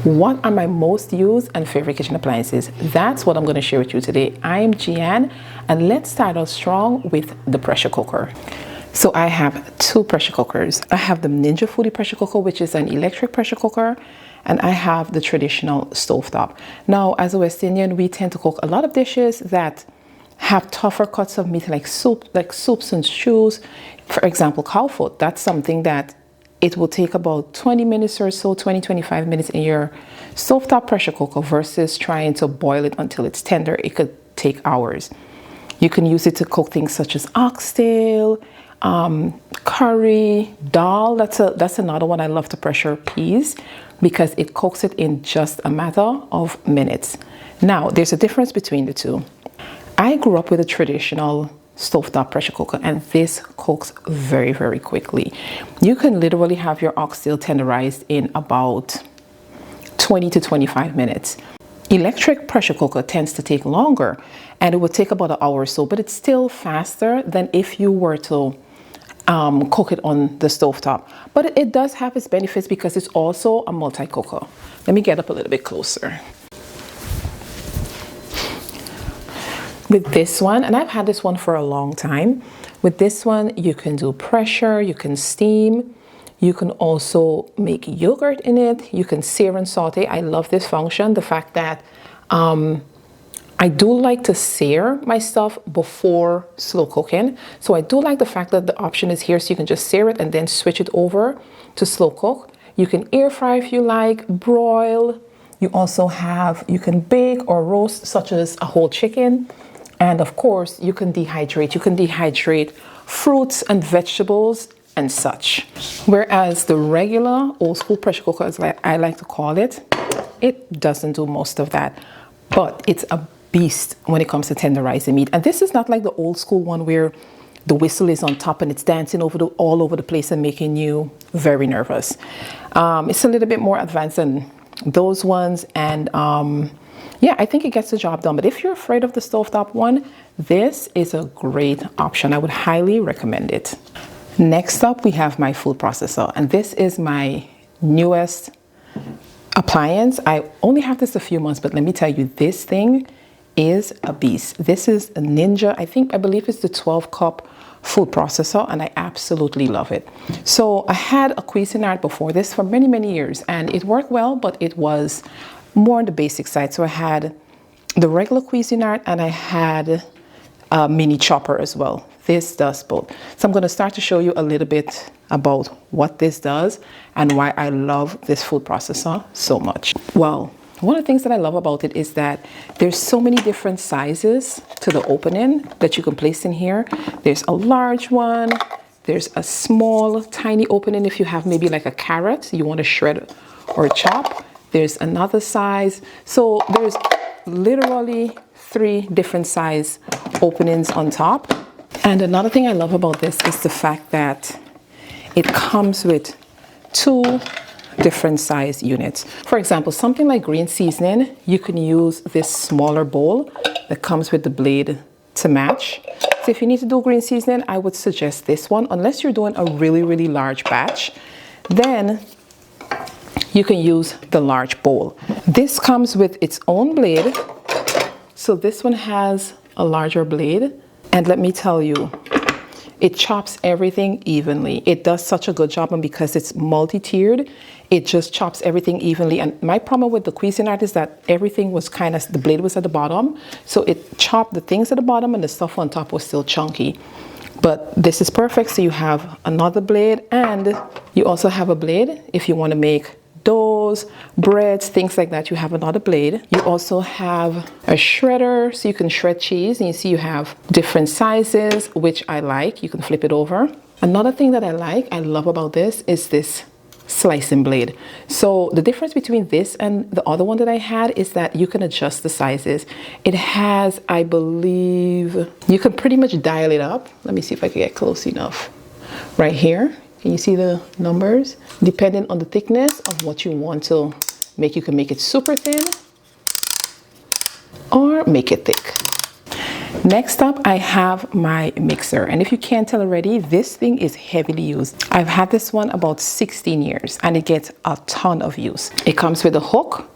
What are my most used and favorite kitchen appliances? That's what I'm going to share with you today. I'm Gian, and let's start out strong with the pressure cooker. So I have two pressure cookers. I have the Ninja Foodie pressure cooker, which is an electric pressure cooker, and I have the traditional stovetop. Now, as a West Indian, we tend to cook a lot of dishes that have tougher cuts of meat, like soups and stews. For example, cow foot. That's something that it will take about 20 minutes or so, 25 minutes in your stovetop pressure cooker versus trying to boil it until it's tender. It could take hours. You can use it to cook things such as oxtail, curry, dal. That's another one. I love to pressure peas because it cooks it in just a matter of minutes. Now, there's a difference between the two. I grew up with a traditional stovetop pressure cooker, and this cooks very, very quickly. You can literally have your oxtail tenderized in about 20 to 25 minutes. Electric pressure cooker tends to take longer, and it would take about an hour or so, but it's still faster than if you were to cook it on the stovetop. But it does have its benefits because it's also a multi-cooker. Let me get up a little bit closer. With this one, and I've had this one for a long time, with this one you can do pressure, you can steam, you can also make yogurt in it, you can sear and saute. I love this function, the fact that I do like to sear my stuff before slow cooking. So I do like the fact that the option is here, so you can just sear it and then switch it over to slow cook. You can air fry if you like, broil. You also have, you can bake or roast, such as a whole chicken. And of course, you can dehydrate. You can dehydrate fruits and vegetables and such. Whereas the regular old school pressure cooker, as I like to call it, it doesn't do most of that. But it's a beast when it comes to tenderizing meat. And this is not like the old school one where the whistle is on top and it's dancing all over the place and making you very nervous. It's a little bit more advanced than those ones, and yeah, I think it gets the job done. But if you're afraid of the stovetop one, this is a great option. I would highly recommend it. Next up, we have my food processor, and this is my newest appliance. I only have this a few months, but let me tell you, this thing is a beast. This is a Ninja. I believe it's the 12-cup food processor, and I absolutely love it. So I had a Cuisinart before this for many, many years, and it worked well, but it was more on the basic side. So I had the regular Cuisinart and I had a mini chopper as well. This does both. So I'm going to start to show you a little bit about what this does and why I love this food processor so much. Well, one of the things that I love about it is that there's so many different sizes to the opening that you can place in here. There's a large one. There's a small, tiny opening if you have maybe like a carrot you want to shred or chop. There's another size. So there's literally 3 different size openings on top. And another thing I love about this is the fact that it comes with 2 different size units. For example, something like green seasoning, you can use this smaller bowl that comes with the blade to match. So if you need to do green seasoning, I would suggest this one. Unless you're doing a really, really large batch, then you can use the large bowl. This comes with its own blade. So this one has a larger blade. And let me tell you, it chops everything evenly. It does such a good job, and because it's multi-tiered, it just chops everything evenly. And my problem with the Cuisinart is that everything was the blade was at the bottom. So it chopped the things at the bottom and the stuff on top was still chunky. But this is perfect. So you have another blade, and you also have a blade if you want to make doughs, breads, things like that. You have another blade. You also have a shredder, so you can shred cheese, and you see you have different sizes, which I like. You can flip it over. Another thing that I love about this is this slicing blade. So the difference between this and the other one that I had is that you can adjust the sizes. It has, I believe, you can pretty much dial it up. Let me see if I can get close enough. Right here. Can you see the numbers? Depending on the thickness of what you want to make, you can make it super thin or make it thick. Next up, I have my mixer. And if you can't tell already, this thing is heavily used. I've had this one about 16 years and it gets a ton of use. It comes with a hook.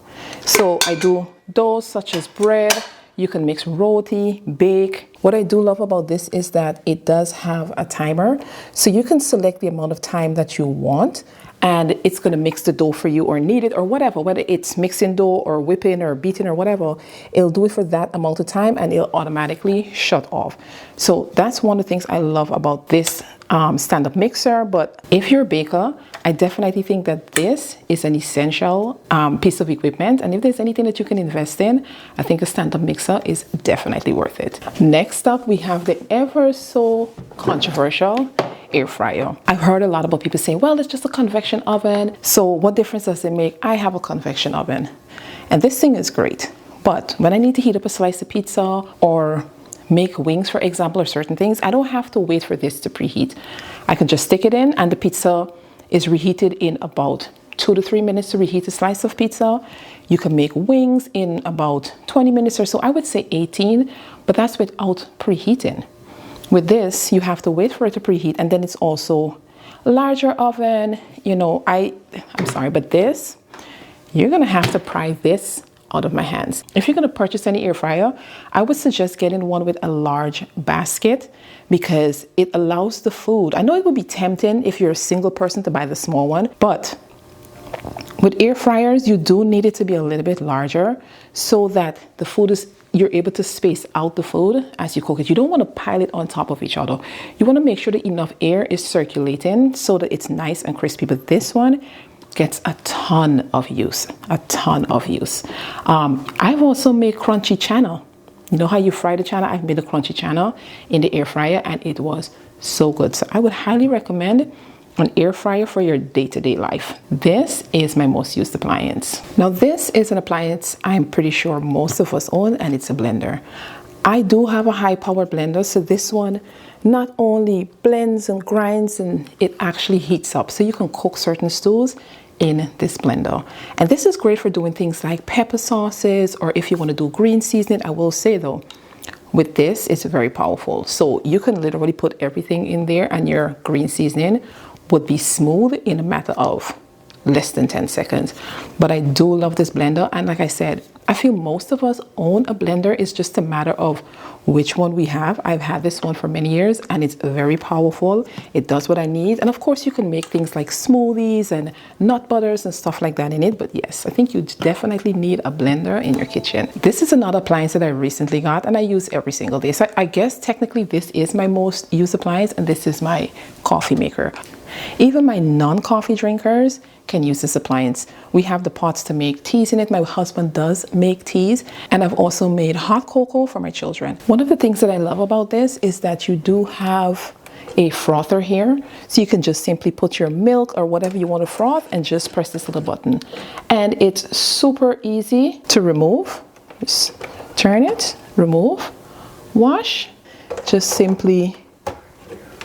So I do doughs such as bread. You can mix roti, bake. What I do love about this is that it does have a timer. So you can select the amount of time that you want and it's going to mix the dough for you or knead it or whatever, whether it's mixing dough or whipping or beating or whatever, it'll do it for that amount of time and it'll automatically shut off. So that's one of the things I love about this stand-up mixer. But if you're a baker, I definitely think that this is an essential piece of equipment. And if there's anything that you can invest in, I think a stand-up mixer is definitely worth it. Next up, we have the ever so controversial air fryer. I've heard a lot about people saying, well, it's just a convection oven. So what difference does it make? I have a convection oven and this thing is great. But when I need to heat up a slice of pizza or make wings, for example, or certain things, I don't have to wait for this to preheat. I can just stick it in and the pizza is reheated in about 2 to 3 minutes to reheat a slice of pizza. You can make wings in about 20 minutes or so. I would say 18, but that's without preheating. With this, you have to wait for it to preheat, and then it's also larger oven. You know, I'm sorry, but this, you're gonna have to pry this out of my hands. If you're gonna purchase any air fryer, I would suggest getting one with a large basket because it allows the food. I know it would be tempting if you're a single person to buy the small one, but with air fryers, you do need it to be a little bit larger so that the food is, you're able to space out the food as you cook it. You don't want to pile it on top of each other. You want to make sure that enough air is circulating so that it's nice and crispy. But this one gets a ton of use, a ton of use. I've also made crunchy chana. You know how you fry the chana? I've made a crunchy chana in the air fryer and it was so good. So I would highly recommend an air fryer for your day-to-day life. This is my most used appliance. Now this is an appliance I'm pretty sure most of us own, and it's a blender. I do have a high power blender, so this one not only blends and grinds, and it actually heats up. So you can cook certain stews in this blender. And this is great for doing things like pepper sauces, or if you want to do green seasoning. I will say though, with this, it's very powerful. So you can literally put everything in there and your green seasoning would be smooth in a matter of less than 10 seconds. But I do love this blender. And like I said, I feel most of us own a blender. It's just a matter of which one we have. I've had this one for many years and it's very powerful. It does what I need. And of course you can make things like smoothies and nut butters and stuff like that in it. But yes, I think you definitely need a blender in your kitchen. This is another appliance that I recently got and I use every single day. So I guess technically this is my most used appliance, and this is my coffee maker. Even my non-coffee drinkers can use this appliance. We have the pots to make teas in it. My husband does make teas, and I've also made hot cocoa for my children. One of the things that I love about this is that you do have a frother here, so you can just simply put your milk or whatever you want to froth and just press this little button, and it's super easy to remove. Just turn it, remove, wash, just simply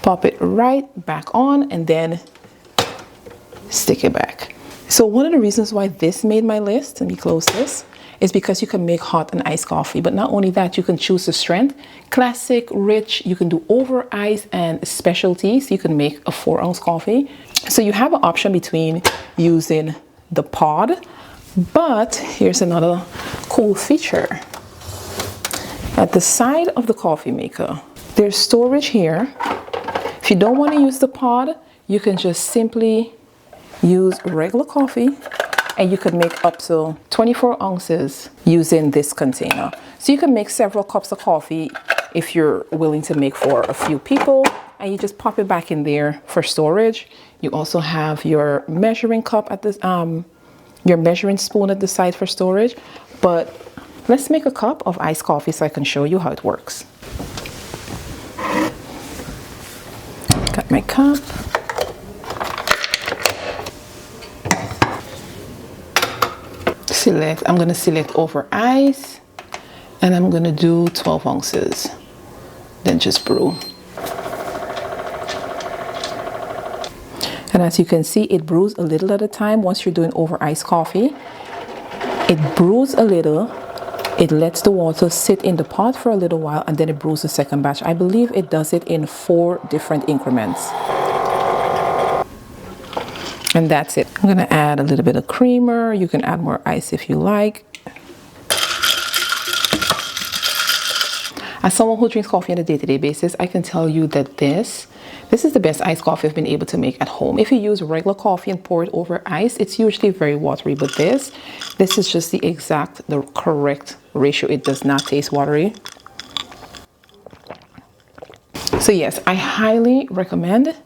pop it right back on and then stick it back. So one of the reasons why this made my list, let me close this, is because you can make hot and iced coffee. But not only that, you can choose the strength, classic, rich, you can do over ice and specialty. So you can make a 4-ounce coffee. So you have an option between using the pod, but here's another cool feature. At the side of the coffee maker, there's storage here. If you don't want to use the pod, you can just simply use regular coffee, and you could make up to 24 ounces using this container. So you can make several cups of coffee if you're willing to make for a few people, and you just pop it back in there for storage. You also have your measuring cup at this, your measuring spoon at the side for storage. But let's make a cup of iced coffee so I can show you how it works. Got my cup. I'm going to select over ice, and I'm going to do 12 ounces. Then just brew. And as you can see, it brews a little at a time. Once you're doing over ice coffee, it brews a little, It lets the water sit in the pot for a little while and then it brews the second batch. I believe it does it in 4 different increments. And that's it. I'm gonna add a little bit of creamer. You can add more ice if you like. As someone who drinks coffee on a day-to-day basis, I can tell you that this is the best iced coffee I've been able to make at home. If you use regular coffee and pour it over ice, it's usually very watery, but this is just the correct ratio. It does not taste watery. So yes, I highly recommend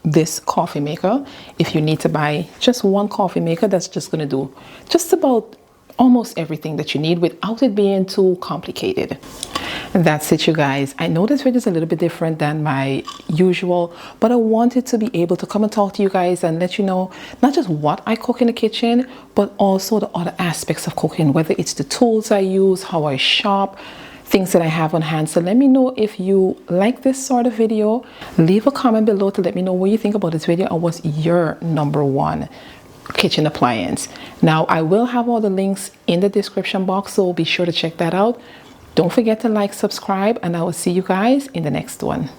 this coffee maker. If you need to buy just one coffee maker, that's just gonna do just about almost everything that you need without it being too complicated. And that's it, you guys. I know this video is a little bit different than my usual, but I wanted to be able to come and talk to you guys and let you know not just what I cook in the kitchen, but also the other aspects of cooking, whether it's the tools I use, how I shop, things that I have on hand. So let me know if you like this sort of video. Leave a comment below to let me know what you think about this video and what's your #1 kitchen appliance. Now, I will have all the links in the description box, so be sure to check that out. Don't forget to like, subscribe, and I will see you guys in the next one.